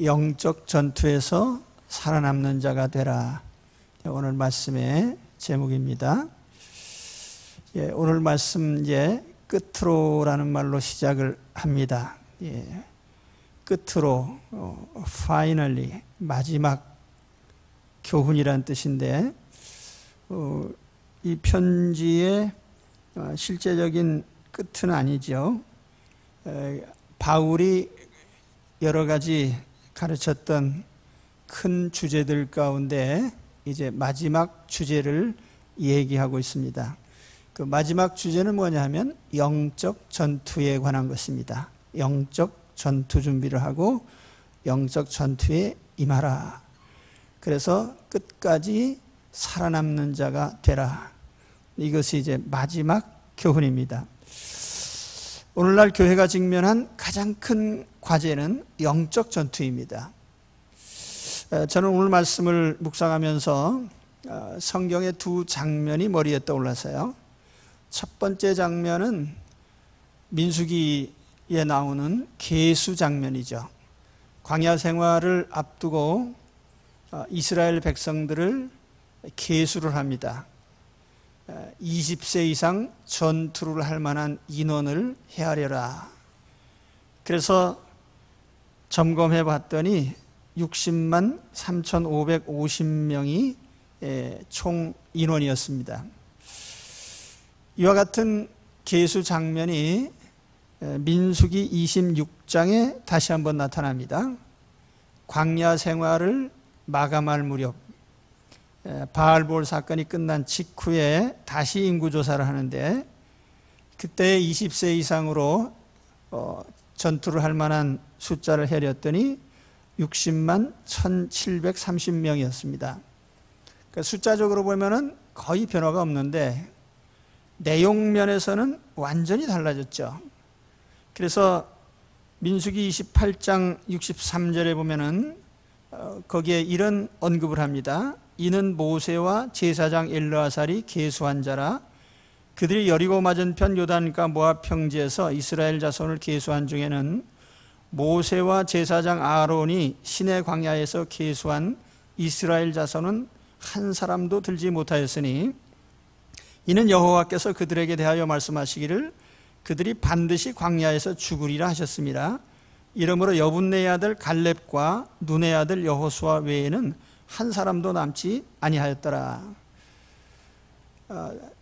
영적 전투에서 살아남는 자가 되라. 오늘 말씀의 제목입니다. 오늘 말씀 끝으로라는 말로 시작을 합니다. 끝으로, finally, 마지막 교훈이란 뜻인데, 이 편지의 실제적인 끝은 아니죠. 바울이 여러 가지 가르쳤던 큰 주제들 가운데 이제 마지막 주제를 얘기하고 있습니다. 그 마지막 주제는 뭐냐 하면 영적 전투에 관한 것입니다. 영적 전투 준비를 하고 영적 전투에 임하라. 그래서 끝까지 살아남는 자가 되라. 이것이 이제 마지막 교훈입니다. 오늘날 교회가 직면한 가장 큰 과제는 영적 전투입니다. 저는 오늘 말씀을 묵상하면서 성경의 두 장면이 머리에 떠올랐어요. 첫 번째 장면은 민수기에 나오는 계수 장면이죠. 광야 생활을 앞두고 이스라엘 백성들을 계수를 합니다. 20세 이상 전투를 할 만한 인원을 헤아려라. 그래서 점검해 봤더니 60만 3,550명이 총 인원이었습니다. 이와 같은 계수 장면이 민수기 26장에 다시 한번 나타납니다. 광야 생활을 마감할 무렵 바알볼 사건이 끝난 직후에 다시 인구조사를 하는데, 그때 20세 이상으로 전투를 할 만한 숫자를 헤렸더니 60만 1,730명이었습니다. 그러니까 숫자적으로 보면은 거의 변화가 없는데 내용 면에서는 완전히 달라졌죠. 그래서 민수기 28장 63절에 보면은 거기에 이런 언급을 합니다. 이는 모세와 제사장 엘르아살이 계수한 자라. 그들이 여리고 맞은편 요단과 모압 평지에서 이스라엘 자손을 계수한 중에는 모세와 제사장 아론이 시내 광야에서 계수한 이스라엘 자손은 한 사람도 들지 못하였으니, 이는 여호와께서 그들에게 대하여 말씀하시기를 그들이 반드시 광야에서 죽으리라 하셨습니다. 이러므로 여분네의 아들 갈렙과 눈의 아들 여호수아 외에는 한 사람도 남지 아니하였더라.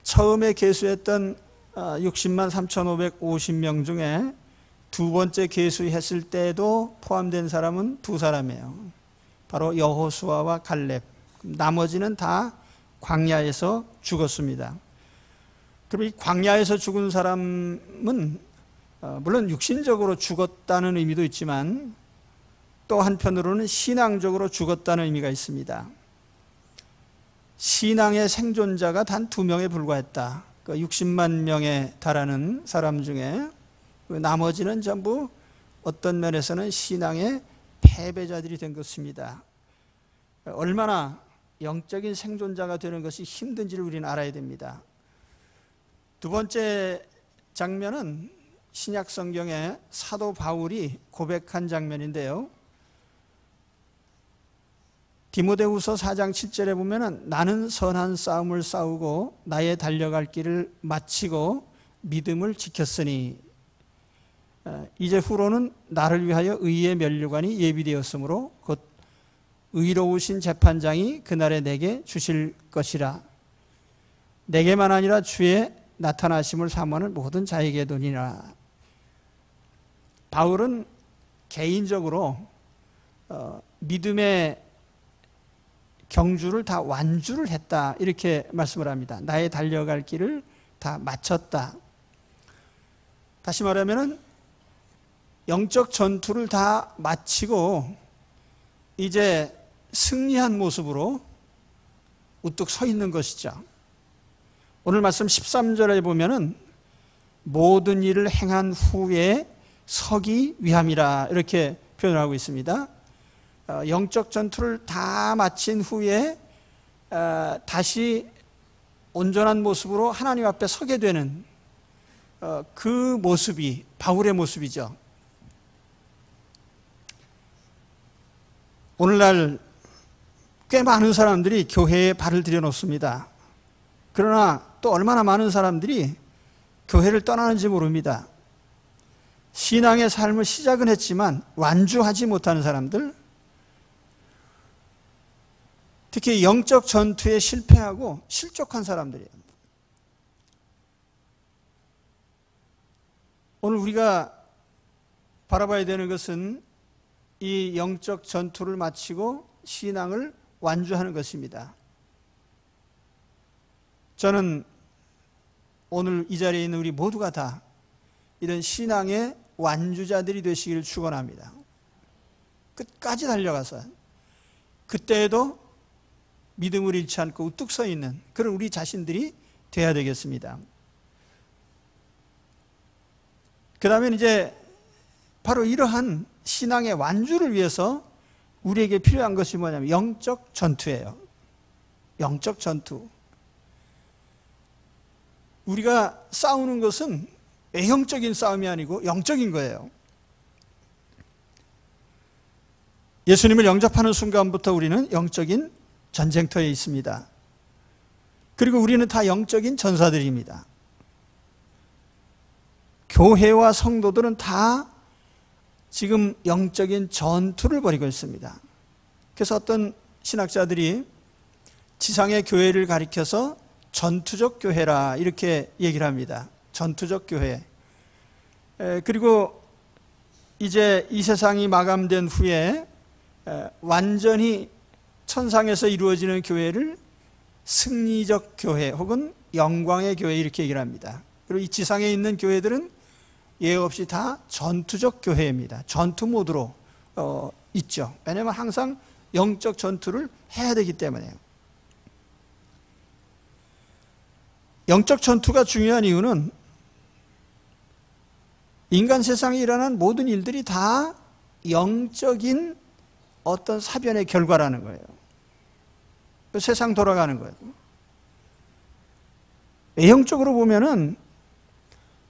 처음에 계수했던 60만 3,550명 중에 두 번째 계수했을 때도 포함된 사람은 두 사람이에요. 바로 여호수아와 갈렙. 나머지는 다 광야에서 죽었습니다. 그럼 이 광야에서 죽은 사람은 물론 육신적으로 죽었다는 의미도 있지만 또 한편으로는 신앙적으로 죽었다는 의미가 있습니다. 신앙의 생존자가 단 2명에 불과했다. 60만 명에 달하는 사람 중에 나머지는 전부 어떤 면에서는 신앙의 패배자들이 된 것입니다. 얼마나 영적인 생존자가 되는 것이 힘든지를 우리는 알아야 됩니다. 두 번째 장면은 신약 성경에 사도 바울이 고백한 장면인데요. 디모데후서 4장 7절에 보면은 나는 선한 싸움을 싸우고 나의 달려갈 길을 마치고 믿음을 지켰으니 이제 후로는 나를 위하여 의의 면류관이 예비되었으므로 곧 의로우신 재판장이 그날에 내게 주실 것이라. 내게만 아니라 주의 나타나심을 사모하는 모든 자에게도니라. 바울은 개인적으로 믿음의 경주를 다 완주를 했다, 이렇게 말씀을 합니다. 나의 달려갈 길을 다 마쳤다. 다시 말하면은 영적 전투를 다 마치고 이제 승리한 모습으로 우뚝 서 있는 것이죠. 오늘 말씀 13절에 보면은 모든 일을 행한 후에 서기 위함이라, 이렇게 표현을 하고 있습니다. 영적 전투를 다 마친 후에 다시 온전한 모습으로 하나님 앞에 서게 되는 그 모습이 바울의 모습이죠. 오늘날 꽤 많은 사람들이 교회에 발을 들여놓습니다. 그러나 또 얼마나 많은 사람들이 교회를 떠나는지 모릅니다. 신앙의 삶을 시작은 했지만 완주하지 못하는 사람들, 특히 영적 전투에 실패하고 실족한 사람들이에요. 오늘 우리가 바라봐야 되는 것은 이 영적 전투를 마치고 신앙을 완주하는 것입니다. 저는 오늘 이 자리에 있는 우리 모두가 다 이런 신앙의 완주자들이 되시기를 축원합니다. 끝까지 달려가서 그때에도 믿음을 잃지 않고 우뚝 서 있는 그런 우리 자신들이 돼야 되겠습니다. 그 다음에 이제 바로 이러한 신앙의 완주를 위해서 우리에게 필요한 것이 뭐냐면 영적 전투예요. 영적 전투. 우리가 싸우는 것은 외형적인 싸움이 아니고 영적인 거예요. 예수님을 영접하는 순간부터 우리는 영적인 전쟁터에 있습니다. 그리고 우리는 다 영적인 전사들입니다. 교회와 성도들은 다 지금 영적인 전투를 벌이고 있습니다. 그래서 어떤 신학자들이 지상의 교회를 가리켜서 전투적 교회라 이렇게 얘기를 합니다. 전투적 교회. 그리고 이제 이 세상이 마감된 후에 완전히 천상에서 이루어지는 교회를 승리적 교회 혹은 영광의 교회 이렇게 얘기를 합니다. 그리고 이 지상에 있는 교회들은 예외 없이 다 전투적 교회입니다. 전투 모드로 있죠. 왜냐하면 항상 영적 전투를 해야 되기 때문에요. 영적 전투가 중요한 이유는 인간 세상에 일어난 모든 일들이 다 영적인 어떤 사변의 결과라는 거예요. 세상 돌아가는 거예요. 외형적으로 보면은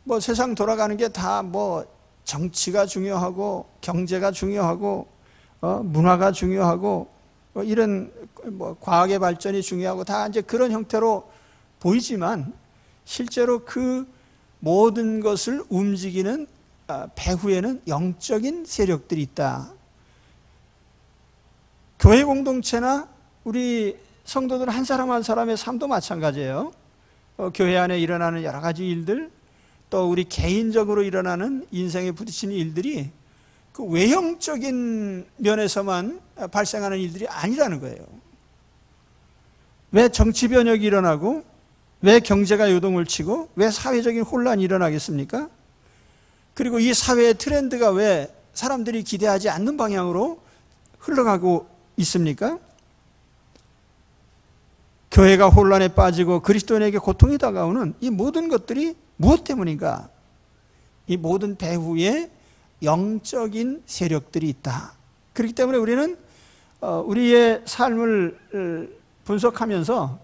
뭐 세상 돌아가는 게 다 뭐 정치가 중요하고 경제가 중요하고 문화가 중요하고 이런 뭐 과학의 발전이 중요하고 다 이제 그런 형태로 보이지만 실제로 그 모든 것을 움직이는 배후에는 영적인 세력들이 있다. 교회 공동체나 우리 성도들 한 사람 한 사람의 삶도 마찬가지예요. 교회 안에 일어나는 여러 가지 일들, 또 우리 개인적으로 일어나는 인생에 부딪히는 일들이 그 외형적인 면에서만 발생하는 일들이 아니라는 거예요. 왜 정치 변혁이 일어나고 왜 경제가 요동을 치고 왜 사회적인 혼란이 일어나겠습니까? 그리고 이 사회의 트렌드가 왜 사람들이 기대하지 않는 방향으로 흘러가고 있습니까? 교회가 혼란에 빠지고 그리스도인에게 고통이 다가오는 이 모든 것들이 무엇 때문인가? 이 모든 배후에 영적인 세력들이 있다. 그렇기 때문에 우리는 우리의 삶을 분석하면서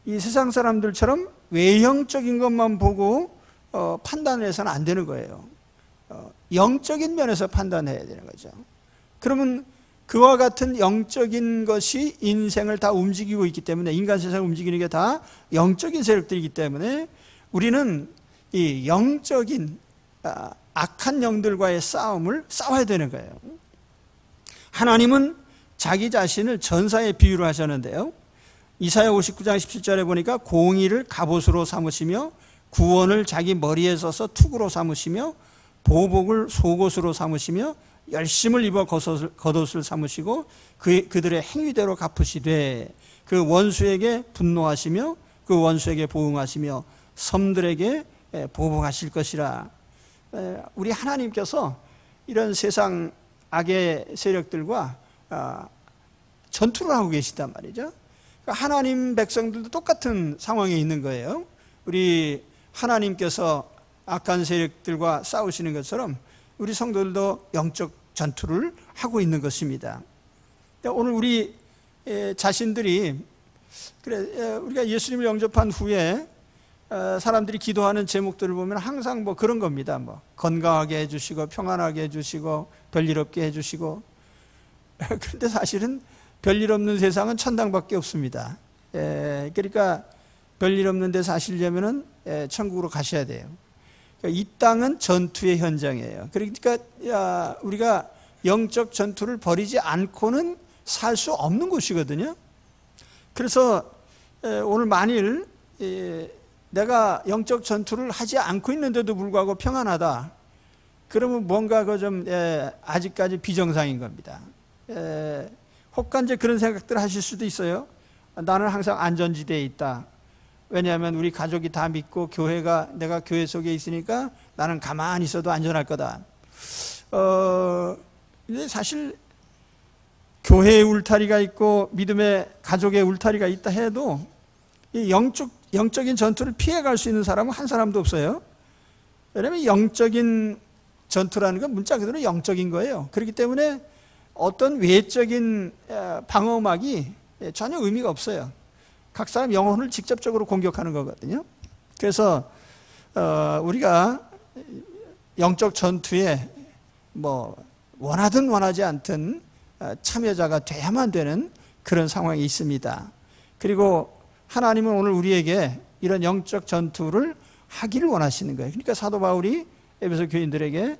이 세상 사람들처럼 외형적인 것만 보고 판단을 해서는 안 되는 거예요. 영적인 면에서 판단해야 되는 거죠. 그러면 그와 같은 영적인 것이 인생을 다 움직이고 있기 때문에, 인간 세상을 움직이는 게 다 영적인 세력들이기 때문에 우리는 이 영적인 악한 영들과의 싸움을 싸워야 되는 거예요. 하나님은 자기 자신을 전사의 비유로 하셨는데요, 이사야 59장 17절에 보니까 공의를 갑옷으로 삼으시며 구원을 자기 머리에 써서 투구로 삼으시며 보복을 속옷으로 삼으시며 열심을 입어 겉옷을 삼으시고 그들의 행위대로 갚으시되 그 원수에게 분노하시며 그 원수에게 보응하시며 섬들에게 보복하실 것이라. 우리 하나님께서 이런 세상 악의 세력들과 전투를 하고 계시단 말이죠. 하나님 백성들도 똑같은 상황에 있는 거예요. 우리 하나님께서 악한 세력들과 싸우시는 것처럼 우리 성도들도 영적 전투를 하고 있는 것입니다. 오늘 우리 자신들이 우리가 예수님을 영접한 후에 사람들이 기도하는 제목들을 보면 항상 뭐 그런 겁니다. 뭐 건강하게 해주시고 평안하게 해주시고 별일 없게 해주시고 그런데 사실은 별일 없는 세상은 천당밖에 없습니다. 그러니까 별일 없는 데 사시려면은 천국으로 가셔야 돼요. 그러니까 이 땅은 전투의 현장이에요. 그러니까 우리가 영적 전투를 벌이지 않고는 살 수 없는 곳이거든요. 그래서 오늘 만일 내가 영적 전투를 하지 않고 있는데도 불구하고 평안하다, 그러면 뭔가 좀 아직까지 비정상인 겁니다. 혹간 이제 그런 생각들을 하실 수도 있어요. 나는 항상 안전지대에 있다. 왜냐하면 우리 가족이 다 믿고 내가 교회 속에 있으니까 나는 가만히 있어도 안전할 거다. 근데 사실 교회의 울타리가 있고 믿음의 가족의 울타리가 있다 해도 이 영적인 전투를 피해갈 수 있는 사람은 한 사람도 없어요. 왜냐하면 영적인 전투라는 건 문자 그대로 영적인 거예요. 그렇기 때문에 어떤 외적인 방어막이 전혀 의미가 없어요. 각 사람 영혼을 직접적으로 공격하는 거거든요. 그래서 우리가 영적 전투에 원하든 원하지 않든 참여자가 돼야만 되는 그런 상황이 있습니다. 그리고 하나님은 오늘 우리에게 이런 영적 전투를 하기를 원하시는 거예요. 그러니까 사도 바울이 에베소 교인들에게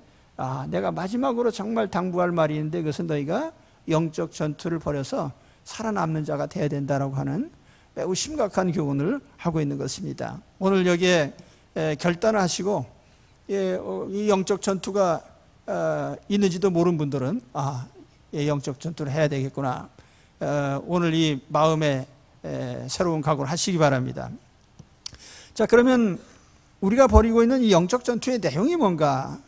내가 마지막으로 정말 당부할 말이 있는데 그것은 너희가 영적 전투를 벌여서 살아남는 자가 되어야 된다라고 하는 매우 심각한 교훈을 하고 있는 것입니다. 오늘 여기에 결단을 하시고 이 영적 전투가 있는지도 모르는 분들은 영적 전투를 해야 되겠구나, 오늘 이 마음에 새로운 각오를 하시기 바랍니다. 자, 그러면 우리가 벌이고 있는 이 영적 전투의 내용이 뭔가,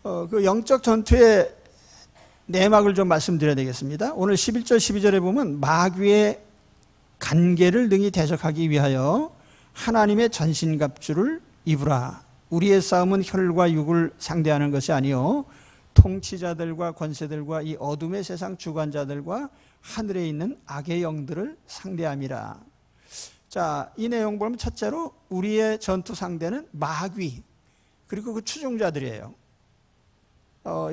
그 영적 전투의 내막을 좀 말씀드려야 되겠습니다. 오늘 11절 12절에 보면 마귀의 간계를 능히 대적하기 위하여 하나님의 전신갑주를 입으라. 우리의 싸움은 혈과 육을 상대하는 것이 아니요 통치자들과 권세들과 이 어둠의 세상 주관자들과 하늘에 있는 악의 영들을 상대함이라. 자, 이 내용 보면 첫째로 우리의 전투 상대는 마귀 그리고 그 추종자들이에요.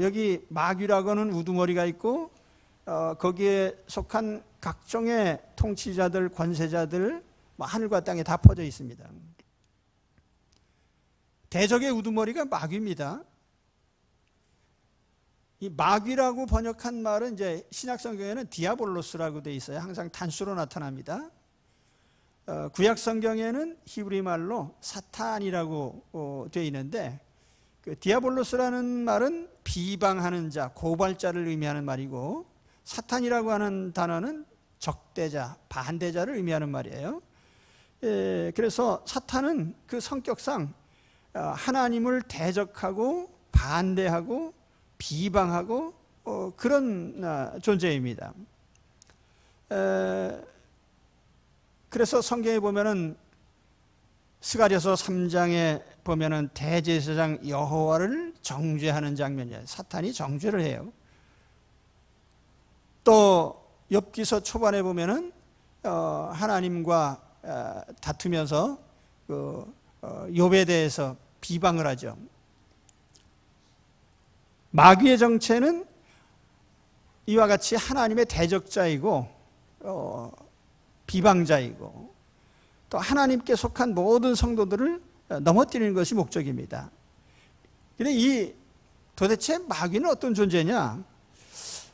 여기 마귀라고 하는 우두머리가 있고 거기에 속한 각종의 통치자들, 권세자들, 하늘과 땅에 다 퍼져 있습니다. 대적의 우두머리가 마귀입니다. 이 마귀라고 번역한 말은 이제 신약 성경에는 디아볼로스라고 되어 있어요. 항상 단수로 나타납니다. 구약 성경에는 히브리 말로 사탄이라고 되어 있는데 그 디아볼로스라는 말은 비방하는 자, 고발자를 의미하는 말이고 사탄이라고 하는 단어는 적대자, 반대자를 의미하는 말이에요. 그래서 사탄은 그 성격상 하나님을 대적하고 반대하고 비방하고 그런 존재입니다. 그래서 성경에 보면은 스가랴서 3장에 보면은 대제사장 여호와를 정죄하는 장면이에요. 사탄이 정죄를 해요. 또 욥기서 초반에 보면은 하나님과 다투면서 욥에 대해서 비방을 하죠. 마귀의 정체는 이와 같이 하나님의 대적자이고 비방자이고 또 하나님께 속한 모든 성도들을 넘어뜨리는 것이 목적입니다. 그런데 도대체 마귀는 어떤 존재냐?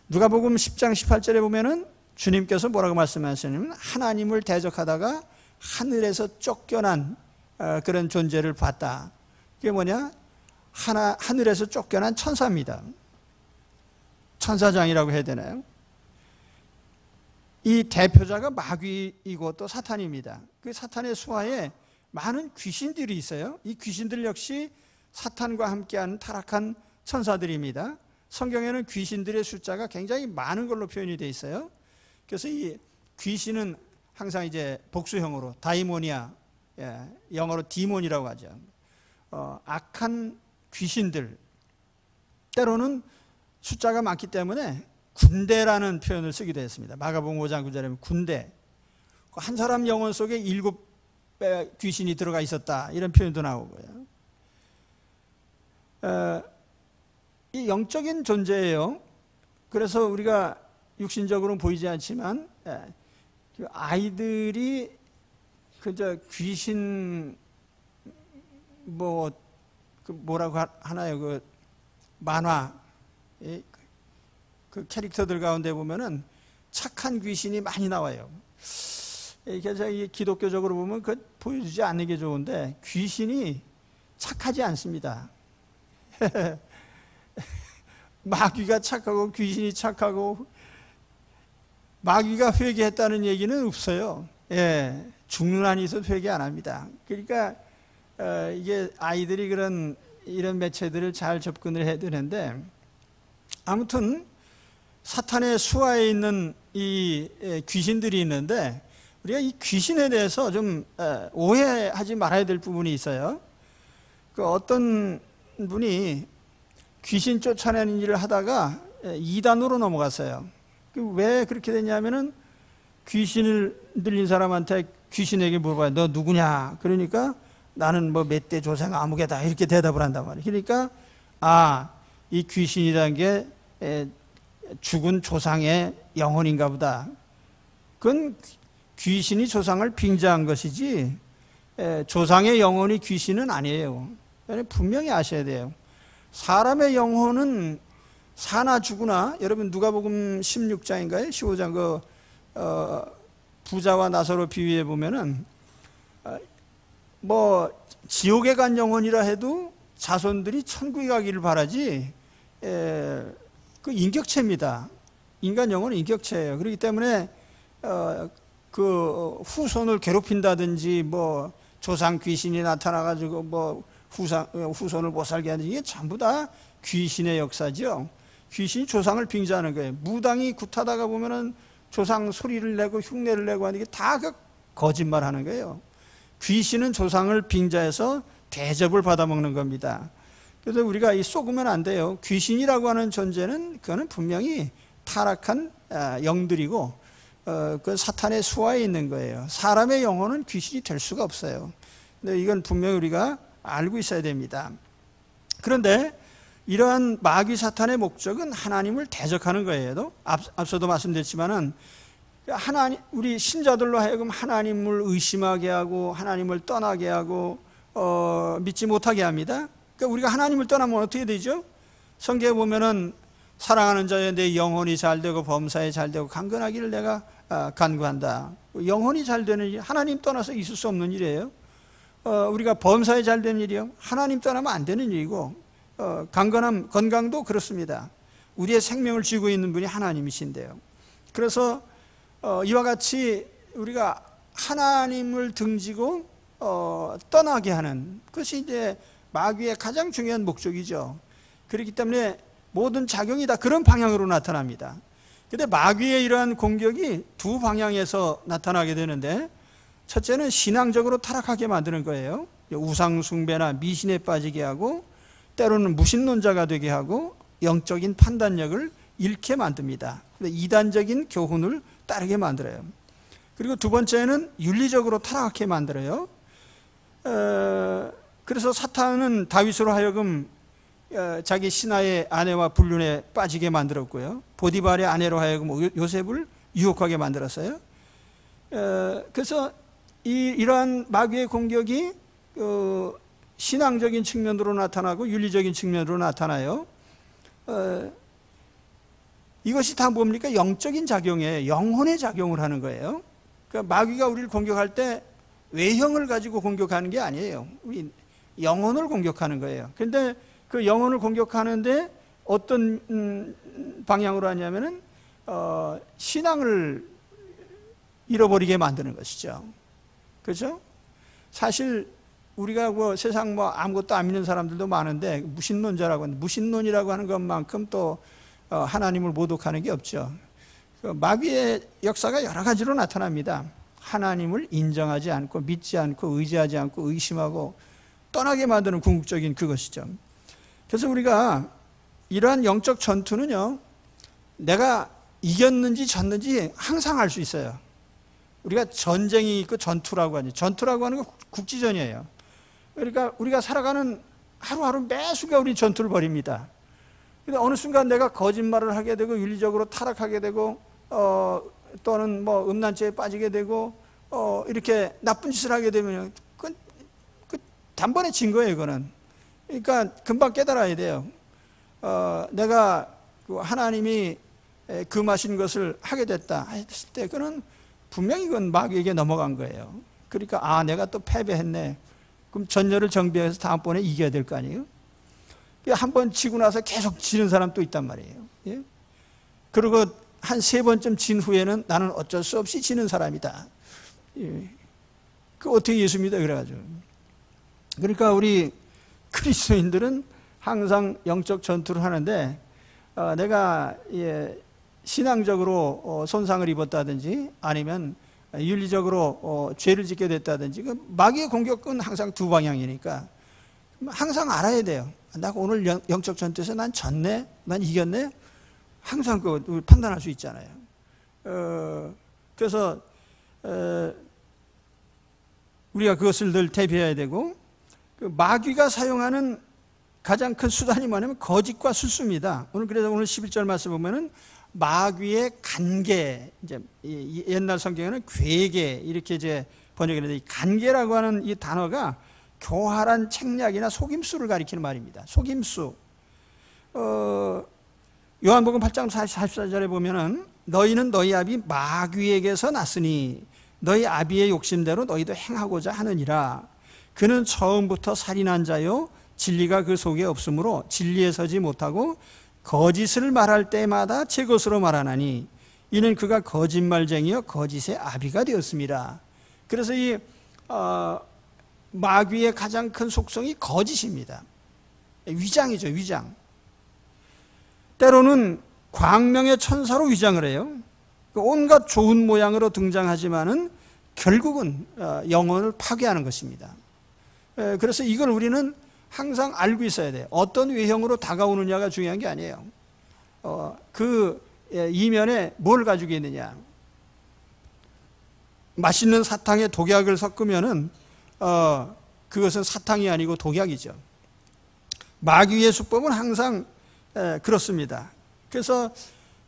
누가복음 10장 18절에 보면은 주님께서 뭐라고 말씀하시냐면 하나님을 대적하다가 하늘에서 쫓겨난 그런 존재를 봤다. 그게 뭐냐? 하늘에서 쫓겨난 천사입니다. 천사장이라고 해야 되나요? 이 대표자가 마귀이고 또 사탄입니다. 그 사탄의 수하에 많은 귀신들이 있어요. 이 귀신들 역시 사탄과 함께하는 타락한 천사들입니다. 성경에는 귀신들의 숫자가 굉장히 많은 걸로 표현이 되어 있어요. 그래서 이 귀신은 항상 이제 복수형으로 다이모니아, 영어로 디몬이라고 하죠. 악한 귀신들, 때로는 숫자가 많기 때문에 군대라는 표현을 쓰기도 했습니다. 마가복음 5장 9절에 보면 군대, 한 사람 영혼 속에 7배 귀신이 들어가 있었다, 이런 표현도 나오고요. 이 영적인 존재예요. 그래서 우리가 육신적으로는 보이지 않지만 그 아이들이 그저 귀신 뭐라고 하나요? 그 만화 그 캐릭터들 가운데 보면은 착한 귀신이 많이 나와요. 그래서 이 기독교적으로 보면 그 보여주지 않는 게 좋은데 귀신이 착하지 않습니다. 마귀가 착하고 귀신이 착하고 마귀가 회개했다는 얘기는 없어요. 예, 죽는 한이 있어도 회개 안 합니다. 그러니까 이게 아이들이 이런 매체들을 잘 접근을 해야 되는데, 아무튼 사탄의 수하에 있는 이 귀신들이 있는데 우리가 이 귀신에 대해서 좀 오해하지 말아야 될 부분이 있어요. 그 어떤 분이 귀신 쫓아내는 일을 하다가 이단으로 넘어갔어요. 왜 그렇게 됐냐면은 귀신을 들린 사람한테 귀신에게 물어봐요. 너 누구냐? 그러니까 나는 뭐 몇 대 조상 아무개다 이렇게 대답을 한단 말이에요. 그러니까 이 귀신이라는 게 죽은 조상의 영혼인가 보다. 그건 귀신이 조상을 빙자한 것이지 조상의 영혼이 귀신은 아니에요. 분명히 아셔야 돼요. 사람의 영혼은 사나 죽으나, 여러분 누가복음 16장인가요? 15장 부자와 나사로 비유해 보면은 뭐 지옥에 간 영혼이라 해도 자손들이 천국에 가기를 바라지 그 인격체입니다. 인간 영혼은 인격체예요. 그렇기 때문에 그 후손을 괴롭힌다든지 뭐 조상 귀신이 나타나가지고 뭐 후손을 못 살게 하는 이게 전부 다 귀신의 역사죠. 귀신이 조상을 빙자하는 거예요. 무당이 굿하다가 보면은 조상 소리를 내고 흉내를 내고 하는 게 다 그 거짓말하는 거예요. 귀신은 조상을 빙자해서 대접을 받아먹는 겁니다. 그래서 우리가 쏘으면 안 돼요. 귀신이라고 하는 존재는 그거는 분명히 타락한 영들이고 그 사탄의 수하에 있는 거예요. 사람의 영혼은 귀신이 될 수가 없어요. 근데 이건 분명히 우리가 알고 있어야 됩니다. 그런데 이러한 마귀 사탄의 목적은 하나님을 대적하는 거예요. 앞서도 말씀드렸지만은 우리 신자들로 하여금 하나님을 의심하게 하고 하나님을 떠나게 하고 믿지 못하게 합니다. 그러니까 우리가 하나님을 떠나면 어떻게 되죠? 성경에 보면은 사랑하는 자여 내 영혼이 잘되고 범사에 잘되고 강건하기를 내가 간구한다. 영혼이 잘되는 일, 하나님 떠나서 있을 수 없는 일이에요. 우리가 범사에 잘되는 일이요, 하나님 떠나면 안 되는 일이고, 건강도 그렇습니다. 우리의 생명을 쥐고 있는 분이 하나님이신데요. 그래서 이와 같이 우리가 하나님을 등지고 떠나게 하는 것이 이제 마귀의 가장 중요한 목적이죠. 그렇기 때문에 모든 작용이 다 그런 방향으로 나타납니다. 그런데 마귀의 이러한 공격이 두 방향에서 나타나게 되는데, 첫째는 신앙적으로 타락하게 만드는 거예요. 우상 숭배나 미신에 빠지게 하고, 때로는 무신론자가 되게 하고, 영적인 판단력을 잃게 만듭니다. 이단적인 교훈을 따르게 만들어요. 그리고 두 번째는 윤리적으로 타락하게 만들어요. 그래서 사탄은 다윗으로 하여금 자기 신하의 아내와 불륜에 빠지게 만들었고요, 보디발의 아내로 하여금 요셉을 유혹하게 만들었어요. 그래서 이러한 마귀의 공격이 신앙적인 측면으로 나타나고 윤리적인 측면으로 나타나요. 이것이 다 뭡니까? 영적인 작용이에요. 영혼의 작용을 하는 거예요. 그러니까 마귀가 우리를 공격할 때 외형을 가지고 공격하는 게 아니에요. 우리 영혼을 공격하는 거예요. 그런데 그 영혼을 공격하는데 어떤 방향으로 하냐면은 신앙을 잃어버리게 만드는 것이죠. 그렇죠? 사실 우리가 세상 아무것도 안 믿는 사람들도 많은데 무신론자라고 하는, 무신론이라고 하는 것만큼 또 하나님을 모독하는 게 없죠. 마귀의 역사가 여러 가지로 나타납니다. 하나님을 인정하지 않고 믿지 않고 의지하지 않고 의심하고 떠나게 만드는 궁극적인 그것이죠. 그래서 우리가 이러한 영적 전투는요, 내가 이겼는지 졌는지 항상 알 수 있어요. 우리가 전쟁이 있고 전투라고 하죠. 전투라고 하는 건 국지전이에요. 그러니까 우리가 살아가는 하루하루 매 순간 우리 전투를 벌입니다. 근데 어느 순간 내가 거짓말을 하게 되고 윤리적으로 타락하게 되고 또는 뭐 음란죄에 빠지게 되고 이렇게 나쁜 짓을 하게 되면 그 단번에 진 거예요, 이거는. 그러니까 금방 깨달아야 돼요. 내가 하나님이 금하신 것을 하게 됐다 했을 때 그는 분명히 그건 마귀에게 넘어간 거예요. 그러니까 내가 또 패배했네. 그럼 전열을 정비해서 다음번에 이겨야 될 거 아니에요? 한 번 지고 나서 계속 지는 사람 또 있단 말이에요. 예? 그리고 한 3번쯤 진 후에는 나는 어쩔 수 없이 지는 사람이다. 예. 그 어떻게 예수 믿어? 그래가지고. 그러니까 우리 그리스도인들은 항상 영적 전투를 하는데 내가 신앙적으로 손상을 입었다든지 아니면 윤리적으로 죄를 짓게 됐다든지 마귀의 공격은 항상 두 방향이니까 항상 알아야 돼요. 나 오늘 영적 전투에서 난 졌네? 난 이겼네? 항상 그 판단할 수 있잖아요. 그래서 우리가 그것을 늘 대비해야 되고 그 마귀가 사용하는 가장 큰 수단이 뭐냐면 거짓과 술수입니다. 그래서 오늘 11절 말씀 보면은 마귀의 간계, 이제 옛날 성경에는 괴계 이렇게 이제 번역했는데 이 간계라고 하는 이 단어가 교활한 책략이나 속임수를 가리키는 말입니다. 속임수. 요한복음 8장 44절에 보면은 너희는 너희 아비 마귀에게서 났으니 너희 아비의 욕심대로 너희도 행하고자 하느니라. 그는 처음부터 살인한 자요 진리가 그 속에 없으므로 진리에 서지 못하고 거짓을 말할 때마다 제 것으로 말하나니 이는 그가 거짓말쟁이요 거짓의 아비가 되었습니다. 그래서 이 마귀의 가장 큰 속성이 거짓입니다. 위장이죠, 위장. 때로는 광명의 천사로 위장을 해요. 온갖 좋은 모양으로 등장하지만은 결국은 영혼을 파괴하는 것입니다. 그래서 이걸 우리는 항상 알고 있어야 돼요. 어떤 외형으로 다가오느냐가 중요한 게 아니에요. 그 이면에 뭘 가지고 있느냐. 맛있는 사탕에 독약을 섞으면은 그것은 사탕이 아니고 독약이죠. 마귀의 수법은 항상 그렇습니다. 그래서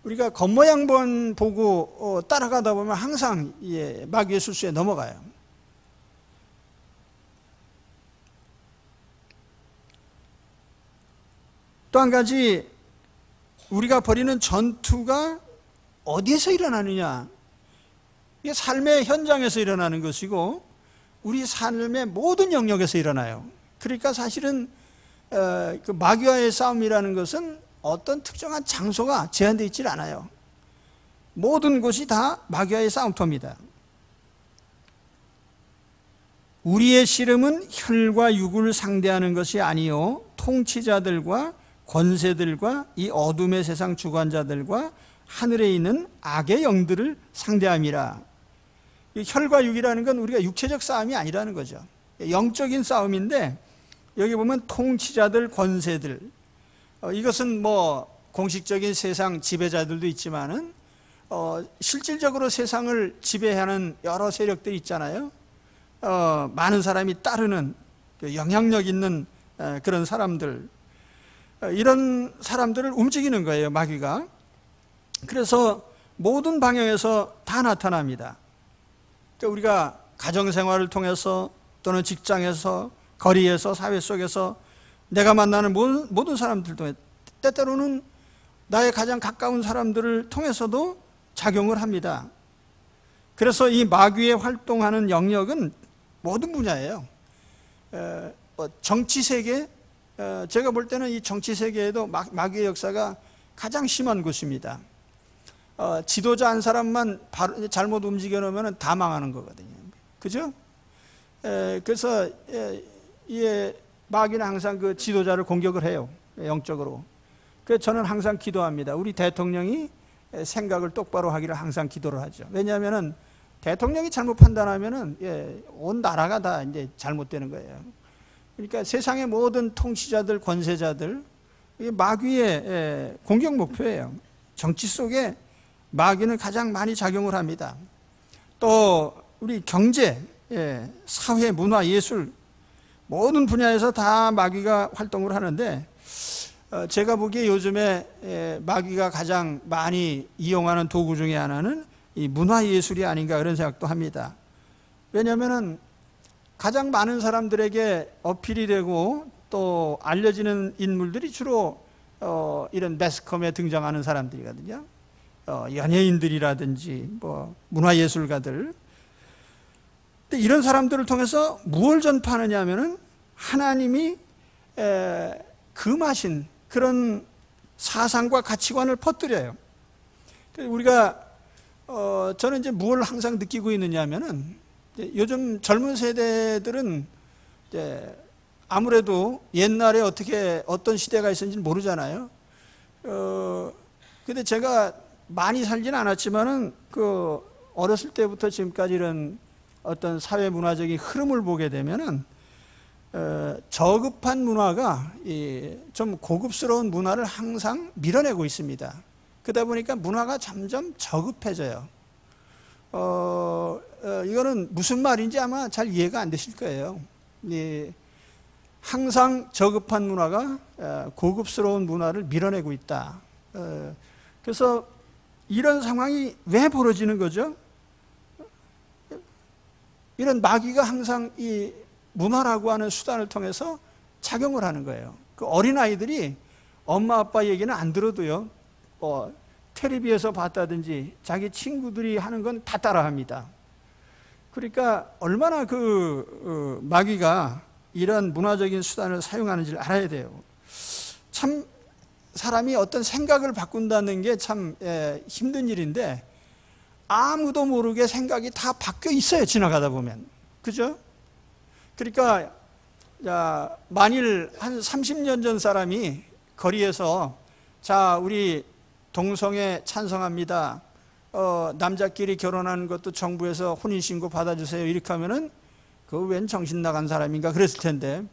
우리가 겉모양만 보고 따라가다 보면 항상 마귀의 술수에 넘어가요. 또 한 가지 우리가 벌이는 전투가 어디에서 일어나느냐. 이게 삶의 현장에서 일어나는 것이고 우리 삶의 모든 영역에서 일어나요. 그러니까 사실은 그 마귀와의 싸움이라는 것은 어떤 특정한 장소가 제한되어 있질 않아요. 모든 곳이 다 마귀와의 싸움터입니다. 우리의 씨름은 혈과 육을 상대하는 것이 아니요 통치자들과 권세들과 이 어둠의 세상 주관자들과 하늘에 있는 악의 영들을 상대함이라. 혈과 육이라는 건 우리가 육체적 싸움이 아니라는 거죠. 영적인 싸움인데 여기 보면 통치자들, 권세들, 이것은 뭐 공식적인 세상 지배자들도 있지만은 실질적으로 세상을 지배하는 여러 세력들이 있잖아요. 많은 사람이 따르는 영향력 있는 그런 사람들, 이런 사람들을 움직이는 거예요, 마귀가. 그래서 모든 방향에서 다 나타납니다. 우리가 가정생활을 통해서 또는 직장에서, 거리에서, 사회 속에서 내가 만나는 모든 사람들 통해 때때로는 나의 가장 가까운 사람들을 통해서도 작용을 합니다. 그래서 이 마귀의 활동하는 영역은 모든 분야예요. 정치세계, 제가 볼 때는 이 정치세계에도 마귀의 역사가 가장 심한 곳입니다. 지도자 한 사람만 잘못 움직여 놓으면 다 망하는 거거든요. 그죠? 그래서 이 마귀는 항상 그 지도자를 공격을 해요, 영적으로. 그래서 저는 항상 기도합니다. 우리 대통령이 생각을 똑바로 하기를 항상 기도를 하죠. 왜냐하면은 대통령이 잘못 판단하면은 온 나라가 다 이제 잘못되는 거예요. 그러니까 세상의 모든 통치자들, 권세자들, 이게 마귀의 공격 목표예요. 정치 속에 마귀는 가장 많이 작용을 합니다. 또 우리 경제, 사회, 문화, 예술 모든 분야에서 다 마귀가 활동을 하는데 제가 보기에 요즘에 마귀가 가장 많이 이용하는 도구 중에 하나는 이 문화예술이 아닌가 그런 생각도 합니다. 왜냐하면 가장 많은 사람들에게 어필이 되고 또 알려지는 인물들이 주로 이런 매스컴에 등장하는 사람들이거든요. 연예인들이라든지 뭐 문화예술가들. 근데 이런 사람들을 통해서 무엇을 전파하느냐 하면은 하나님이 금하신 그런 사상과 가치관을 퍼뜨려요. 우리가 저는 이제 무엇을 항상 느끼고 있느냐 하면은 요즘 젊은 세대들은 이제 아무래도 옛날에 어떤 시대가 있었는지 모르잖아요. 근데 제가 많이 살지는 않았지만은 그 어렸을 때부터 지금까지 이런 어떤 사회 문화적인 흐름을 보게 되면은 저급한 문화가 좀 고급스러운 문화를 항상 밀어내고 있습니다. 그러다 보니까 문화가 점점 저급해져요. 이거는 무슨 말인지 아마 잘 이해가 안 되실 거예요. 항상 저급한 문화가 고급스러운 문화를 밀어내고 있다. 그래서 이런 상황이 왜 벌어지는 거죠? 이런 마귀가 항상 이 문화라고 하는 수단을 통해서 작용을 하는 거예요. 그 어린아이들이 엄마 아빠 얘기는 안 들어도요, 텔레비에서 봤다든지 자기 친구들이 하는 건 다 따라합니다. 그러니까 얼마나 그 마귀가 이런 문화적인 수단을 사용하는지를 알아야 돼요. 참 사람이 어떤 생각을 바꾼다는 게 참 힘든 일인데 아무도 모르게 생각이 다 바뀌어 있어요. 지나가다 보면. 그죠? 그러니까 만일 한 30년 전 사람이 거리에서 자 우리 동성애 찬성합니다. 남자끼리 결혼하는 것도 정부에서 혼인신고 받아주세요. 이렇게 하면은 그 웬 정신 나간 사람인가 그랬을 텐데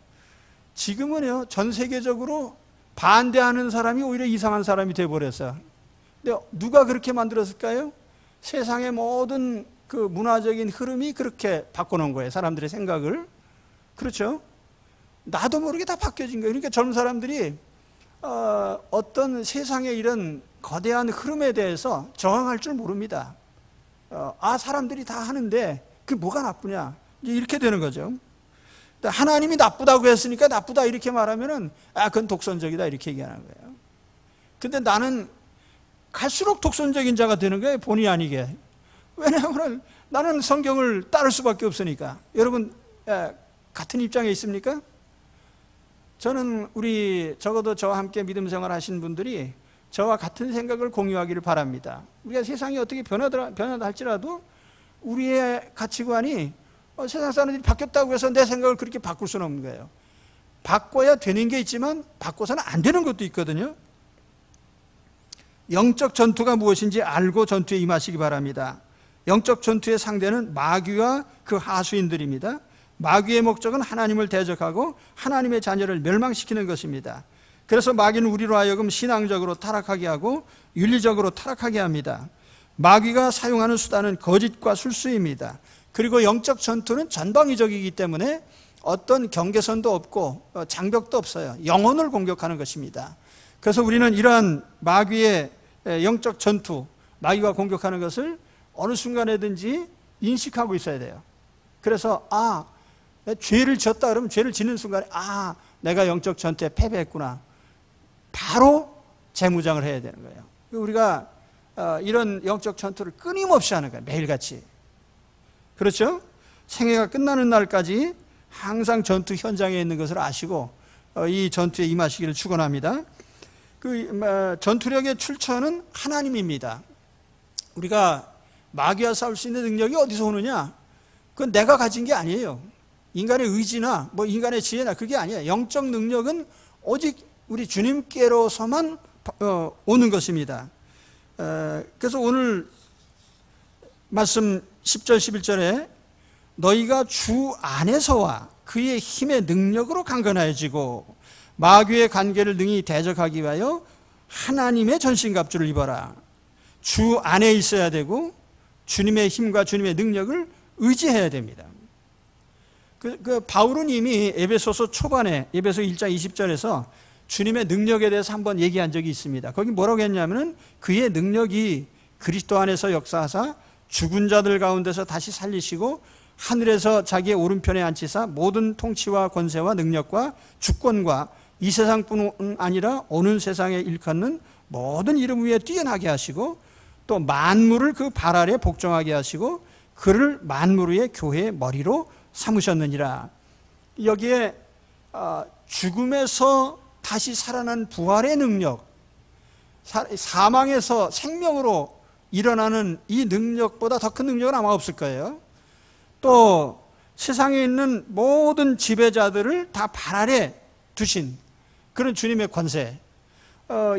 지금은요 전 세계적으로 반대하는 사람이 오히려 이상한 사람이 돼버렸어요. 근데 누가 그렇게 만들었을까요? 세상의 모든 그 문화적인 흐름이 그렇게 바꿔놓은 거예요. 사람들의 생각을. 그렇죠? 나도 모르게 다 바뀌어진 거예요. 그러니까 젊은 사람들이 어떤 세상의 이런 거대한 흐름에 대해서 저항할 줄 모릅니다. 사람들이 다 하는데 그게 뭐가 나쁘냐? 이렇게 되는 거죠. 하나님이 나쁘다고 했으니까 나쁘다 이렇게 말하면은 그건 독선적이다 이렇게 얘기하는 거예요. 근데 나는 갈수록 독선적인 자가 되는 거예요. 본의 아니게. 왜냐하면 나는 성경을 따를 수밖에 없으니까. 여러분 같은 입장에 있습니까? 저는 적어도 저와 함께 믿음 생활 하신 분들이 저와 같은 생각을 공유하기를 바랍니다. 우리가 세상이 어떻게 변하다 할지라도 우리의 가치관이 세상 사람들이 바뀌었다고 해서 내 생각을 그렇게 바꿀 수는 없는 거예요. 바꿔야 되는 게 있지만 바꿔서는 안 되는 것도 있거든요. 영적 전투가 무엇인지 알고 전투에 임하시기 바랍니다. 영적 전투의 상대는 마귀와 그 하수인들입니다. 마귀의 목적은 하나님을 대적하고 하나님의 자녀를 멸망시키는 것입니다. 그래서 마귀는 우리로 하여금 신앙적으로 타락하게 하고 윤리적으로 타락하게 합니다. 마귀가 사용하는 수단은 거짓과 술수입니다. 그리고 영적 전투는 전방위적이기 때문에 어떤 경계선도 없고 장벽도 없어요. 영혼을 공격하는 것입니다. 그래서 우리는 이러한 마귀의 영적 전투, 마귀가 공격하는 것을 어느 순간에든지 인식하고 있어야 돼요. 그래서 죄를 졌다 그러면 죄를 짓는 순간에 내가 영적 전투에 패배했구나. 바로 재무장을 해야 되는 거예요. 우리가 이런 영적 전투를 끊임없이 하는 거예요. 매일같이. 그렇죠? 생애가 끝나는 날까지 항상 전투 현장에 있는 것을 아시고 이 전투에 임하시기를 축원합니다. 그 전투력의 출처는 하나님입니다. 우리가 마귀와 싸울 수 있는 능력이 어디서 오느냐? 그건 내가 가진 게 아니에요. 인간의 의지나 인간의 지혜나 그게 아니에요. 영적 능력은 오직 우리 주님께로서만 오는 것입니다. 그래서 오늘 말씀 10절 11절에 너희가 주 안에서와 그의 힘의 능력으로 강건해지고 마귀의 관계를 능히 대적하기 위하여 하나님의 전신갑주를 입어라. 주 안에 있어야 되고 주님의 힘과 주님의 능력을 의지해야 됩니다. 바울은 이미 에베소서 초반에 에베소 1장 20절에서 주님의 능력에 대해서 한번 얘기한 적이 있습니다. 거기 뭐라고 했냐면은 그의 능력이 그리스도 안에서 역사하사 죽은 자들 가운데서 다시 살리시고 하늘에서 자기의 오른편에 앉히사 모든 통치와 권세와 능력과 주권과 이 세상뿐 아니라 오는 세상에 일컫는 모든 이름 위에 뛰어나게 하시고 또 만물을 그 발 아래 복종하게 하시고 그를 만물 위의 교회의 머리로 삼으셨느니라. 여기에 죽음에서 다시 살아난 부활의 능력, 사망에서 생명으로 일어나는 이 능력보다 더 큰 능력은 아마 없을 거예요. 또 세상에 있는 모든 지배자들을 다 발 아래 두신 그런 주님의 권세,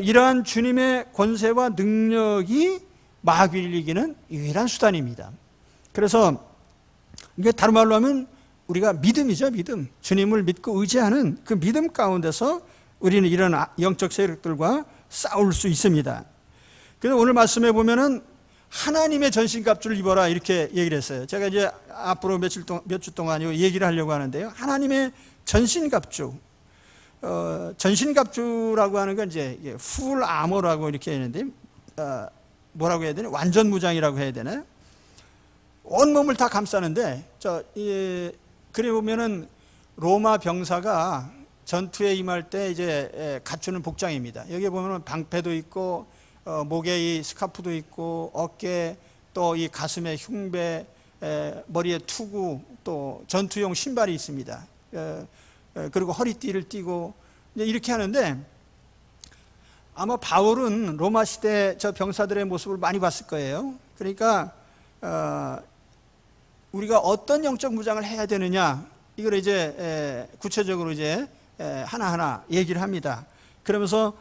이러한 주님의 권세와 능력이 마귀를 이기는 유일한 수단입니다. 그래서 이게 다른 말로 하면 우리가 믿음이죠. 믿음. 주님을 믿고 의지하는 그 믿음 가운데서 우리는 이런 영적 세력들과 싸울 수 있습니다. 그래서 오늘 말씀에 보면은 하나님의 전신갑주를 입어라 이렇게 얘기를 했어요. 제가 이제 앞으로 몇 주 동안 이 얘기를 하려고 하는데요. 하나님의 전신갑주. 전신갑주라고 하는 건 이제 풀 아머라고 이렇게 했는데 뭐라고 해야 되나? 완전 무장이라고 해야 되나? 온몸을 다 감싸는데 그래 보면은 로마 병사가 전투에 임할 때 이제 갖추는 복장입니다. 여기 보면은 방패도 있고 목에 이 스카프도 있고 어깨 또 이 가슴에 흉배 머리에 투구 또 전투용 신발이 있습니다. 그리고 허리띠를 띠고 이렇게 하는데 아마 바울은 로마 시대 저 병사들의 모습을 많이 봤을 거예요. 그러니까 우리가 어떤 영적 무장을 해야 되느냐 이걸 이제 구체적으로 이제 하나하나 얘기를 합니다. 그러면서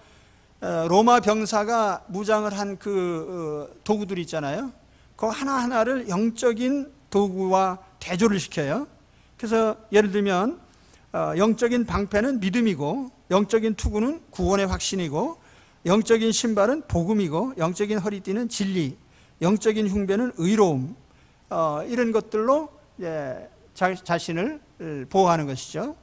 로마 병사가 무장을 한 그 도구들이 있잖아요. 그 하나하나를 영적인 도구와 대조를 시켜요. 그래서 예를 들면 영적인 방패는 믿음이고 영적인 투구는 구원의 확신이고 영적인 신발은 복음이고 영적인 허리띠는 진리, 영적인 흉배는 의로움, 이런 것들로 자신을 보호하는 것이죠.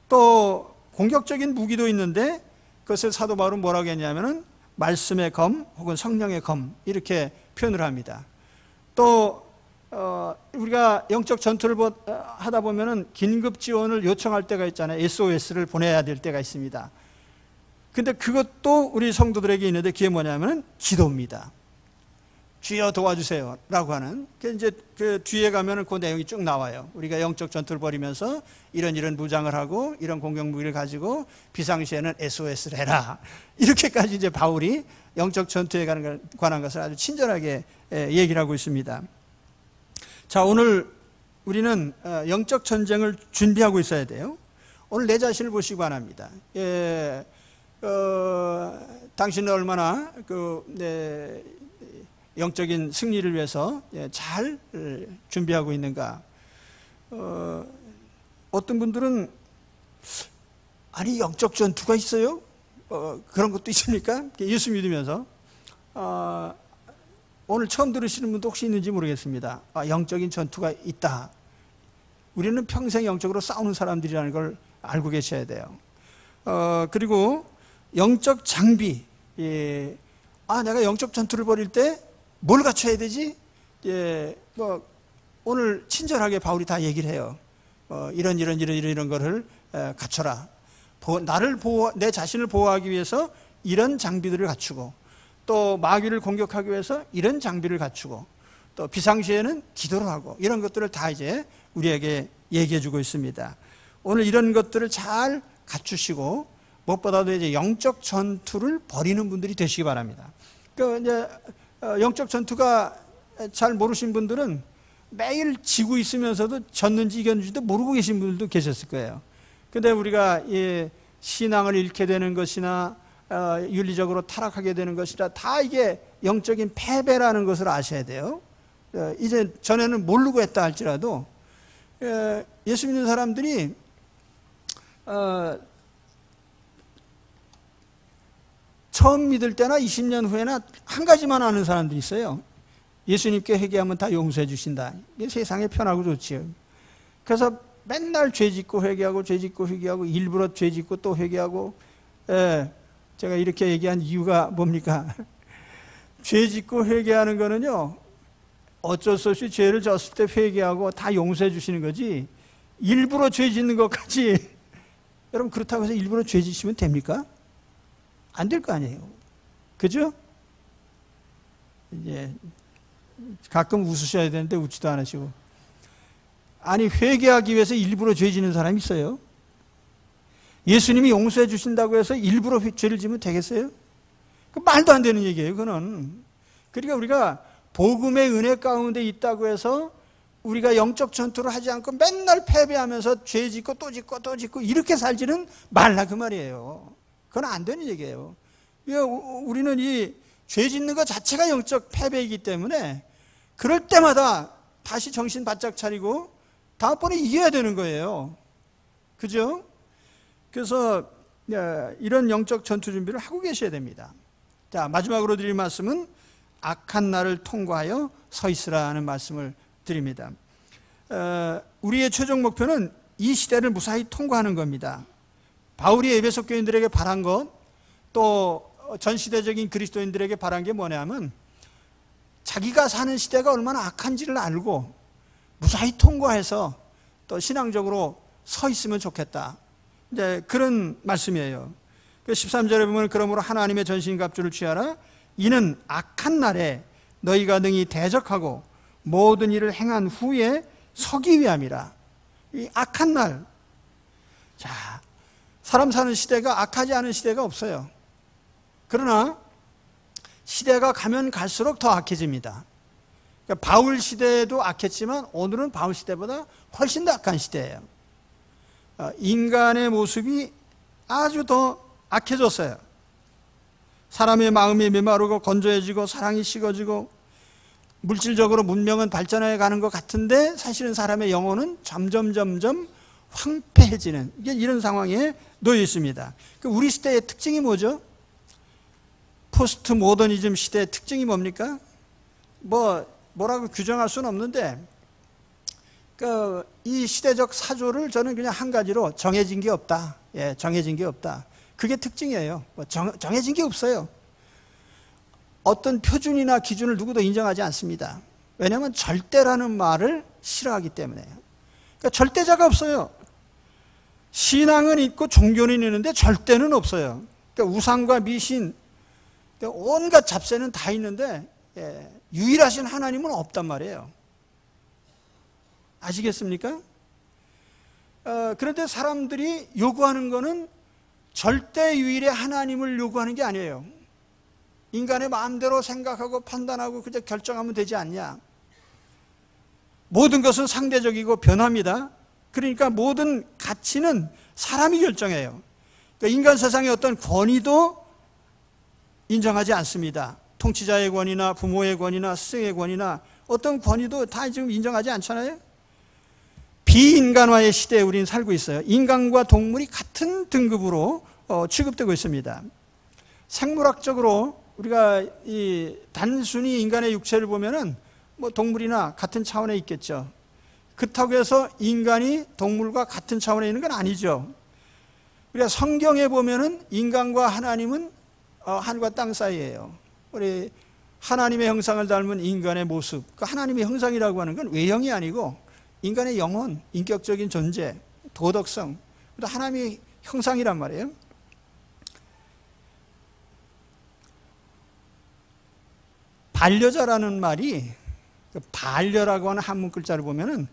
또 공격적인 무기도 있는데 그것을 사도 바울은 뭐라고 했냐면은 말씀의 검 혹은 성령의 검 이렇게 표현을 합니다. 또 우리가 영적 전투를 하다 보면은 긴급 지원을 요청할 때가 있잖아요. SOS를 보내야 될 때가 있습니다. 근데 그것도 우리 성도들에게 있는데 그게 뭐냐면은 기도입니다. 주여 도와주세요 라고 하는 이제 그 뒤에 가면은 그 내용이 쭉 나와요. 우리가 영적 전투를 벌이면서 이런 무장을 하고 이런 공격 무기를 가지고 비상시에는 SOS를 해라 이렇게까지 이제 바울이 영적 전투에 관한 것을 아주 친절하게 얘기를 하고 있습니다. 자, 오늘 우리는 영적 전쟁을 준비하고 있어야 돼요. 오늘 내 자신을 보시기 바랍니다. 당신은 얼마나 영적인 승리를 위해서 잘 준비하고 있는가. 어떤 분들은 아니 영적 전투가 있어요? 그런 것도 있습니까? 예수 믿으면서 오늘 처음 들으시는 분도 혹시 있는지 모르겠습니다. 영적인 전투가 있다. 우리는 평생 영적으로 싸우는 사람들이라는 걸 알고 계셔야 돼요. 그리고 영적 장비. 내가 영적 전투를 벌일 때 뭘 갖춰야 되지? 오늘 친절하게 바울이 다 얘기를 해요. 이런 거를 갖춰라. 내 자신을 보호하기 위해서 이런 장비들을 갖추고, 또 마귀를 공격하기 위해서 이런 장비를 갖추고, 또 비상시에는 기도를 하고, 이런 것들을 다 이제 우리에게 얘기해 주고 있습니다. 오늘 이런 것들을 잘 갖추시고, 무엇보다도 이제 영적 전투를 벌이는 분들이 되시기 바랍니다. 이제 영적 전투가 잘 모르신 분들은 매일 지고 있으면서도 졌는지 이겼는지도 모르고 계신 분들도 계셨을 거예요. 근데 우리가 신앙을 잃게 되는 것이나 윤리적으로 타락하게 되는 것이나 다 이게 영적인 패배라는 것을 아셔야 돼요. 이제 전에는 모르고 했다 할지라도 예수 믿는 사람들이 처음 믿을 때나 20년 후에나 한 가지만 아는 사람들이 있어요. 예수님께 회개하면 다 용서해 주신다. 이게 세상에 편하고 좋지요. 그래서 맨날 죄 짓고 회개하고 죄 짓고 회개하고 일부러 죄 짓고 또 회개하고 제가 이렇게 얘기한 이유가 뭡니까? 죄 짓고 회개하는 거는요, 어쩔 수 없이 죄를 졌을 때 회개하고 다 용서해 주시는 거지, 일부러 죄 짓는 것까지, 여러분 그렇다고 해서 일부러 죄 짓으면 됩니까? 안 될 거 아니에요. 그죠? 이제 가끔 웃으셔야 되는데 웃지도 않으시고. 아니, 회개하기 위해서 일부러 죄 지는 사람이 있어요? 예수님이 용서해 주신다고 해서 일부러 죄를 지면 되겠어요? 그 말도 안 되는 얘기예요, 그거는. 그러니까 우리가 복음의 은혜 가운데 있다고 해서 우리가 영적 전투를 하지 않고 맨날 패배하면서 죄 짓고 또 짓고 또 짓고 이렇게 살지는 말라, 그 말이에요. 그건 안 되는 얘기예요. 우리는 이 죄 짓는 것 자체가 영적 패배이기 때문에 그럴 때마다 다시 정신 바짝 차리고 다음번에 이겨야 되는 거예요. 그죠? 그래서 이런 영적 전투 준비를 하고 계셔야 됩니다. 자, 마지막으로 드릴 말씀은 악한 날을 통과하여 서 있으라는 말씀을 드립니다. 우리의 최종 목표는 이 시대를 무사히 통과하는 겁니다. 바울이 에베소 교인들에게 바란 것, 또 전시대적인 그리스도인들에게 바란 게 뭐냐면 자기가 사는 시대가 얼마나 악한지를 알고 무사히 통과해서 또 신앙적으로 서 있으면 좋겠다, 이제 그런 말씀이에요. 13절에 보면 그러므로 하나님의 전신갑주를 취하라. 이는 악한 날에 너희가 능히 대적하고 모든 일을 행한 후에 서기 위함이라. 이 악한 날, 자, 사람 사는 시대가 악하지 않은 시대가 없어요. 그러나 시대가 가면 갈수록 더 악해집니다. 그러니까 바울 시대에도 악했지만 오늘은 바울 시대보다 훨씬 더 악한 시대예요. 인간의 모습이 아주 더 악해졌어요. 사람의 마음이 메마르고 건조해지고 사랑이 식어지고 물질적으로 문명은 발전해 가는 것 같은데 사실은 사람의 영혼은 점점 황폐해지는, 이런 상황에 놓여 있습니다. 우리 시대의 특징이 뭐죠? 포스트 모더니즘 시대의 특징이 뭡니까? 뭐라고 규정할 수는 없는데, 이 시대적 사조를 저는 그냥 한 가지로 정해진 게 없다. 정해진 게 없다. 그게 특징이에요. 정해진 게 없어요. 어떤 표준이나 기준을 누구도 인정하지 않습니다. 왜냐하면 절대라는 말을 싫어하기 때문에요. 그러니까 절대자가 없어요. 신앙은 있고 종교는 있는데 절대는 없어요. 그러니까 우상과 미신, 온갖 잡세는 다 있는데 유일하신 하나님은 없단 말이에요. 아시겠습니까? 그런데 사람들이 요구하는 거는 절대 유일의 하나님을 요구하는 게 아니에요. 인간의 마음대로 생각하고 판단하고 그저 결정하면 되지 않냐. 모든 것은 상대적이고 변합니다. 그러니까 모든 가치는 사람이 결정해요. 그러니까 인간 세상의 어떤 권위도 인정하지 않습니다. 통치자의 권위나 부모의 권위나 스승의 권위나 어떤 권위도 다 지금 인정하지 않잖아요. 비인간화의 시대에 우리는 살고 있어요. 인간과 동물이 같은 등급으로 취급되고 있습니다. 생물학적으로 우리가 단순히 인간의 육체를 보면은 동물이나 같은 차원에 있겠죠. 그렇다고 해서 인간이 동물과 같은 차원에 있는 건 아니죠. 우리가 성경에 보면은 인간과 하나님은 하늘과 땅 사이예요. 우리 하나님의 형상을 닮은 인간의 모습, 그 하나님의 형상이라고 하는 건 외형이 아니고 인간의 영혼, 인격적인 존재, 도덕성, 하나님의 형상이란 말이에요. 반려자라는 말이, 반려라고 하는 한문 글자를 보면은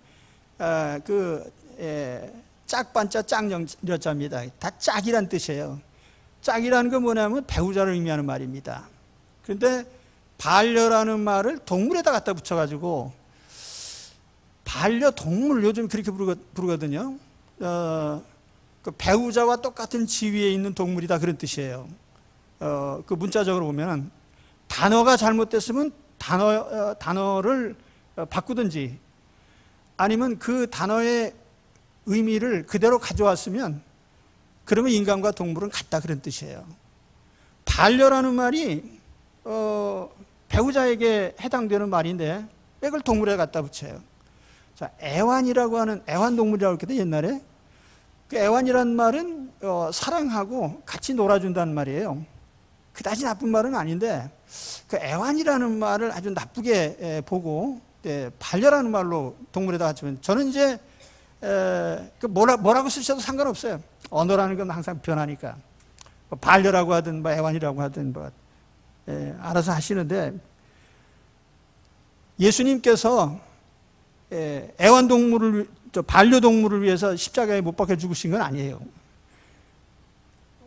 짝반자 짝여자입니다. 다 짝이란 뜻이에요. 짝이라는 건 뭐냐면 배우자를 의미하는 말입니다. 그런데 반려라는 말을 동물에다 갖다 붙여가지고 반려동물, 요즘 그렇게 부르거든요. 그 배우자와 똑같은 지위에 있는 동물이다, 그런 뜻이에요. 그 문자적으로 보면 단어가 잘못됐으면 단어를 바꾸든지 아니면 그 단어의 의미를 그대로 가져왔으면 그러면 인간과 동물은 같다, 그런 뜻이에요. 반려라는 말이 배우자에게 해당되는 말인데 왜 그걸 동물에 갖다 붙여요? 자, 애완이라고 하는, 애완동물이라고 했거든요, 옛날에. 그 애완이란 말은 사랑하고 같이 놀아준다는 말이에요. 그다지 나쁜 말은 아닌데 그 애완이라는 말을 아주 나쁘게 보고 반려라는 말로 동물에다 갖추면 저는 이제 뭐라고 쓰셔도 상관없어요. 언어라는 건 항상 변하니까 반려라고 하든 뭐 애완이라고 하든 뭐 알아서 하시는데 예수님께서 애완동물을 반려동물을 위해서 십자가에 못 박혀 죽으신 건 아니에요.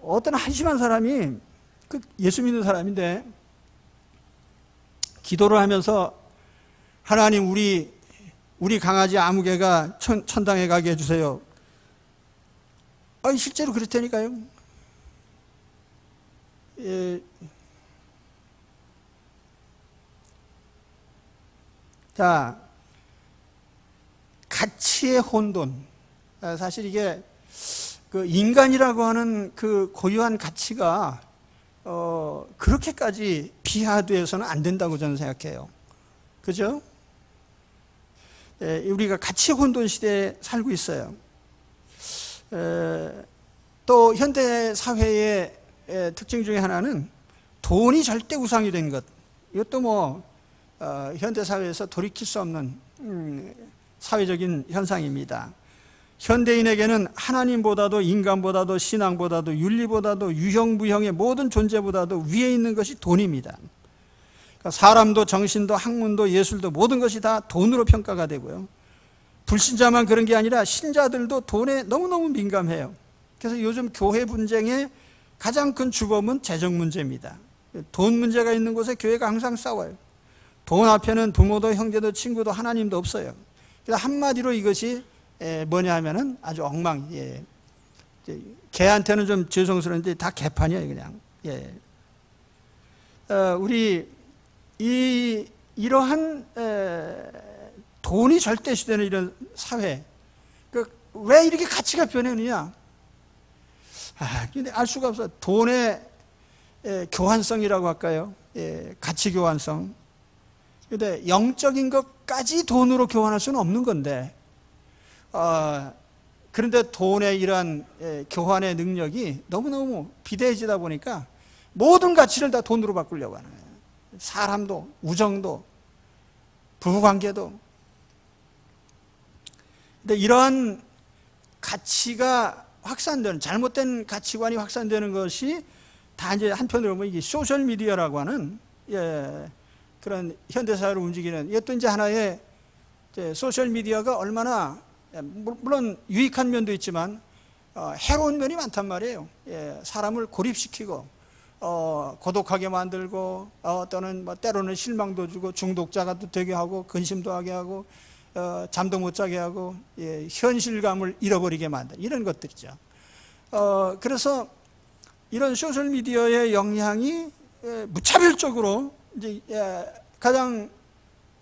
어떤 한심한 사람이 그 예수 믿는 사람인데 기도를 하면서 하나님 우리 강아지 아무개가 천당에 가게 해주세요. 실제로 그렇다니까요. 자, 가치의 혼돈. 사실 이게 그 인간이라고 하는 그 고유한 가치가 그렇게까지 비하되어서는 안 된다고 저는 생각해요. 그죠? 우리가 가치 혼돈 시대에 살고 있어요. 또 현대 사회의 특징 중에 하나는 돈이 절대 우상이 된 것. 이것도 뭐 현대 사회에서 돌이킬 수 없는 사회적인 현상입니다. 현대인에게는 하나님보다도 인간보다도 신앙보다도 윤리보다도 유형무형의 모든 존재보다도 위에 있는 것이 돈입니다. 그러니까 사람도 정신도 학문도 예술도 모든 것이 다 돈으로 평가가 되고요. 불신자만 그런 게 아니라 신자들도 돈에 너무너무 민감해요. 그래서 요즘 교회 분쟁의 가장 큰 주범은 재정 문제입니다. 돈 문제가 있는 곳에 교회가 항상 싸워요. 돈 앞에는 부모도 형제도 친구도 하나님도 없어요. 그래서 한마디로 이것이 뭐냐 하면은 아주 엉망. 개한테는 좀 죄송스러운데 다 개판이에요, 그냥. 우리 이러한 돈이 절대시되는 이런 사회, 왜 이렇게 가치가 변했느냐? 근데 알 수가 없어. 돈의 교환성이라고 할까요? 가치 교환성. 근데 영적인 것까지 돈으로 교환할 수는 없는 건데, 그런데 돈의 이러한 교환의 능력이 너무너무 비대해지다 보니까 모든 가치를 다 돈으로 바꾸려고 하는 거예요. 사람도, 우정도, 부부관계도. 근데 이러한 가치가 확산되는, 잘못된 가치관이 확산되는 것이 다 이제 한편으로 보면 이게 소셜미디어라고 하는 그런 현대사회를 움직이는, 이것도 이제 하나의 소셜미디어가 얼마나 물론 유익한 면도 있지만 해로운 면이 많단 말이에요. 사람을 고립시키고 고독하게 만들고 또는 뭐 때로는 실망도 주고 중독자가 또 되게 하고 근심도 하게 하고 잠도 못 자게 하고 현실감을 잃어버리게 만든 이런 것들이죠. 그래서 이런 소셜미디어의 영향이 무차별적으로 이제 가장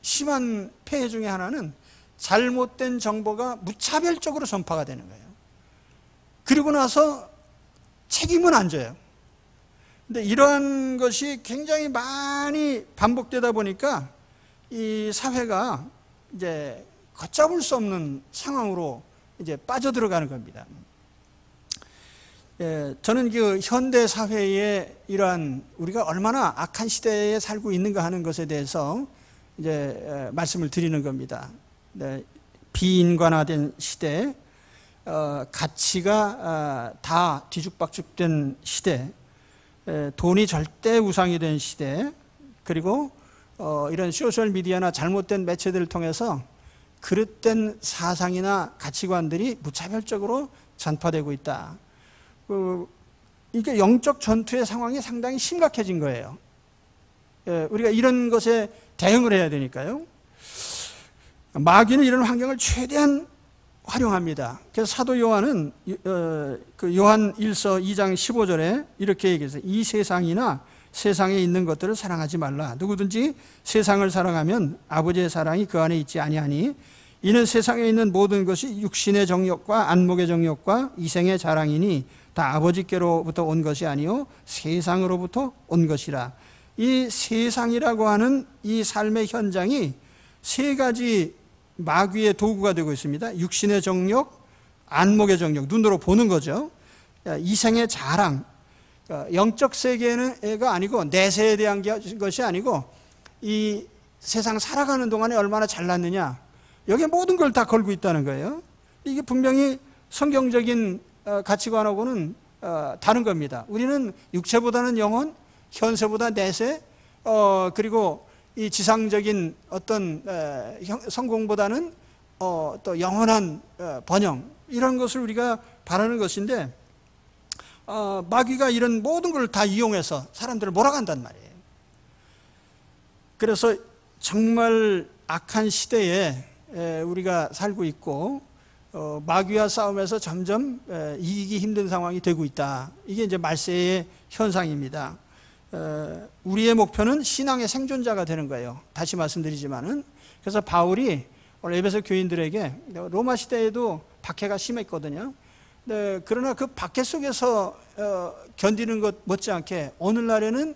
심한 폐해 중에 하나는 잘못된 정보가 무차별적으로 전파가 되는 거예요. 그리고 나서 책임은 안 져요. 근데 이러한 것이 굉장히 많이 반복되다 보니까 이 사회가 이제 걷잡을 수 없는 상황으로 이제 빠져들어가는 겁니다. 저는 그 현대 사회의 이러한 우리가 얼마나 악한 시대에 살고 있는가 하는 것에 대해서 이제 말씀을 드리는 겁니다. 비인간화된 시대, 가치가 다 뒤죽박죽된 시대, 돈이 절대 우상이 된 시대, 그리고 이런 소셜미디어나 잘못된 매체들을 통해서 그릇된 사상이나 가치관들이 무차별적으로 전파되고 있다. 이게 영적 전투의 상황이 상당히 심각해진 거예요. 우리가 이런 것에 대응을 해야 되니까요. 마귀는 이런 환경을 최대한 활용합니다. 그래서 사도 요한은 그 요한 1서 2장 15절에 이렇게 얘기했어요. 이 세상이나 세상에 있는 것들을 사랑하지 말라. 누구든지 세상을 사랑하면 아버지의 사랑이 그 안에 있지 아니하니 이는 세상에 있는 모든 것이 육신의 정욕과 안목의 정욕과 이생의 자랑이니 다 아버지께로부터 온 것이 아니요 세상으로부터 온 것이라. 이 세상이라고 하는 이 삶의 현장이 세 가지 마귀의 도구가 되고 있습니다. 육신의 정욕, 안목의 정력, 눈으로 보는 거죠. 이생의 자랑, 영적 세계가 아니고 내세에 대한 것이 아니고 이 세상 살아가는 동안에 얼마나 잘났느냐, 여기에 모든 걸 다 걸고 있다는 거예요. 이게 분명히 성경적인 가치관하고는 다른 겁니다. 우리는 육체보다는 영혼, 현세보다 내세, 그리고 이 지상적인 어떤 성공보다는 또 영원한 번영, 이런 것을 우리가 바라는 것인데, 마귀가 이런 모든 걸 다 이용해서 사람들을 몰아간단 말이에요. 그래서 정말 악한 시대에 우리가 살고 있고, 마귀와 싸움에서 점점 이기기 힘든 상황이 되고 있다. 이게 이제 말세의 현상입니다. 우리의 목표는 신앙의 생존자가 되는 거예요. 다시 말씀드리지만은. 그래서 바울이 오늘 에베소 교인들에게, 로마 시대에도 박해가 심했거든요. 네, 그러나 그 박해 속에서 견디는 것 못지않게 오늘날에는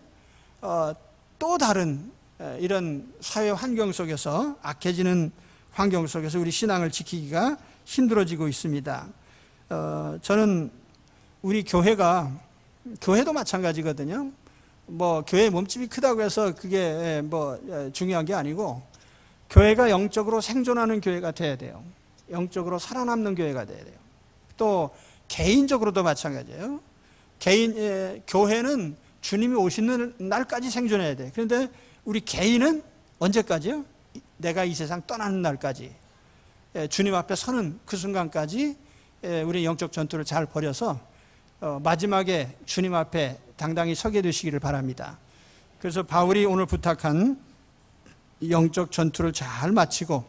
또 다른 이런 사회 환경 속에서, 악해지는 환경 속에서 우리 신앙을 지키기가 힘들어지고 있습니다. 저는 우리 교회도 마찬가지거든요. 뭐 교회 몸집이 크다고 해서 그게 뭐 중요한 게 아니고, 교회가 영적으로 생존하는 교회가 돼야 돼요. 영적으로 살아남는 교회가 돼야 돼요. 또 개인적으로도 마찬가지예요. 교회는 주님이 오시는 날까지 생존해야 돼. 그런데 우리 개인은 언제까지요? 내가 이 세상 떠나는 날까지, 주님 앞에 서는 그 순간까지 우리 영적 전투를 잘 벌여서 마지막에 주님 앞에 당당히 서게 되시기를 바랍니다. 그래서 바울이 오늘 부탁한 영적 전투를 잘 마치고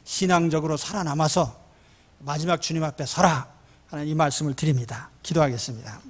신앙적으로 살아남아서 마지막 주님 앞에 서라 하는 이 말씀을 드립니다. 기도하겠습니다.